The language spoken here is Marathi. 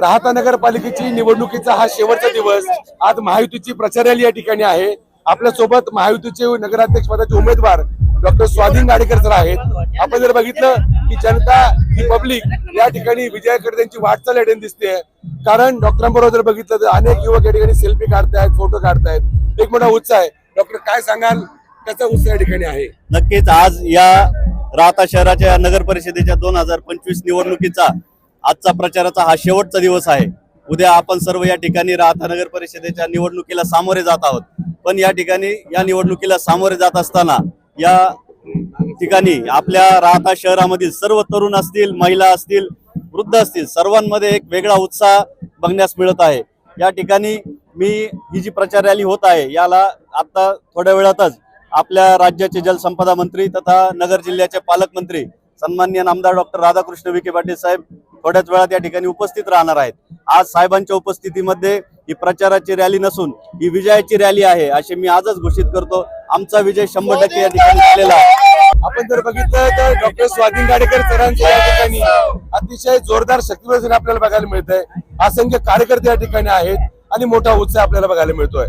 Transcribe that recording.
राहता नगरपालिकेची निवडणुकीचा हा शेवटचा दिवस। आज महायुतीची प्रचार रॅली या ठिकाणी आहे। आपल्या सोबत महायुतीचे नगराध्यक्ष पदाचे उमेदवार डॉक्टर स्वाधीन गाडेकर सर आहेत। आपण जर बघितलं की जनता ही पब्लिक या ठिकाणी विजयाकडे त्यांची वाटचाल येताना दिसते। कारण डॉक्टरांबरोबर जर बघितलं तर अनेक युवक या ठिकाणी सेल्फी काढतायत, फोटो काढतायत, एक मोठा उत्साह आहे। डॉक्टर काय सांगाल, कसा उत्साह या ठिकाणी आहे? नक्कीच आज या राहता शहराच्या नगर परिषदेच्या 2025 निवडणुकीचा आजचा प्रचाराचा हा शेवटचा दिवस आहे। उद्या आपण सर्व या ठिकाणी राहता नगर परिषदेच्या निवडणुकीला सामोरे जात आहोत। पण या ठिकाणी या निवडणुकीला सामोरे जात असताना या ठिकाणी आपल्या राहता शहरामधील सर्व तरुण असतील, महिला असतील, वृद्ध असतील, सर्वांमध्ये एक वेगळा उत्साह बघण्यास मिळत आहे। या ठिकाणी ही जी प्रचार रॅली होत आहे याला आता थोड्या वेळातच आपल्या राज्याचे जलसंपदा मंत्री तथा नगर जिल्ह्याचे पालकमंत्री सन्माननीय आमदार डॉक्टर राधाकृष्ण विखे पाटील साहेब थोड्याच वेळात या ठिकाणी उपस्थित राहणार आहेत। आज साहेबांच्या उपस्थितीमध्ये ही प्रचाराची रॅली नसून ही विजयाची रॅली आहे असे मी आजच घोषित करतो। आमचा विजय 100% या ठिकाणी झालेला आहे। आपण जर बघितलं तर डॉक्टर स्वाधीन गाडेकर सरांच्या या ठिकाणी अतिशय जोरदार शक्तिप्रदर्शन आपल्याला बघायला मिळतंय। असंख्य कार्यकर्ते या ठिकाणी आहेत आणि मोठा उत्साह आपल्याला बघायला मिळतोय।